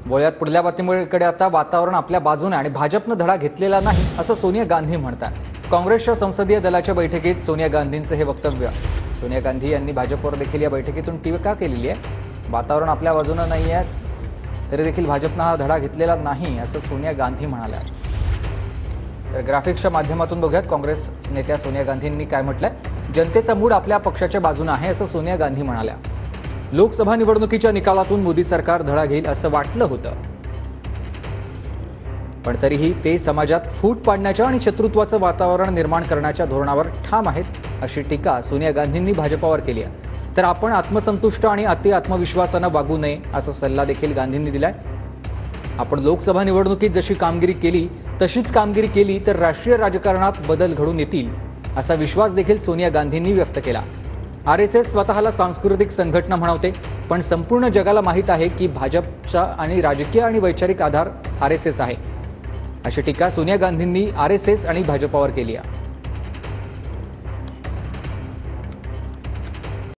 वळ्यात पुढल्या बातमीकडे आता वातावरण आपल्या बाजूने आणि भाजपनं धडा घेतलेला नाही असं सोनिया गांधी म्हणतात। काँग्रेसच्या संसदीय दलाच्या बैठकीत सोनिया गांधींचं हे वक्तव्य। सोनिया गांधी यांनी भाजपवर देखील या बैठकीतून टीका केलेली आहे। वातावरण आपल्या बाजूने नाही आहे तरी देखील भाजपनं हा धडा घेतलेला नाही असं सोनिया गांधी म्हणाल्या। तर ग्राफिक्सच्या माध्यमातून बघूयात काँग्रेस नेत्या सोनिया गांधींनी काय म्हटलंय। जनतेचा मूड आपल्या पक्षाच्या बाजूने आहे असं सोनिया गांधी म्हणाल्या। लोकसभा निवडणुकीच्या निकालातून मोदी सरकार धडा घेईल असं वाटलं होतं, पण तरीही ते समाजात फूट पाडण्याच्या आणि शत्रुत्वाचं वातावरण निर्माण करण्याच्या धोरणावर ठाम आहेत अशी टीका सोनिया गांधींनी भाजपावर केली आहे। तर आपण आत्मसंतुष्ट आणि अति आत्मविश्वासाने वागू नये असा सल्ला देखील गांधींनी दिलाय। आपण लोकसभा निवडणुकीत जशी कामगिरी केली तशीच कामगिरी केली तर राष्ट्रीय राजकारणात बदल घडून येतील असा विश्वास देखील सोनिया गांधींनी व्यक्त केला। आरएसएस स्वतःला सांस्कृतिक संघटना म्हणवते, पण संपूर्ण जगाला माहीत आहे की भाजपचा आणि राजकीय आणि वैचारिक आधार आरएसएस आहे अशी टीका सोनिया गांधींनी आरएसएस आणि भाजपावर केली आहे।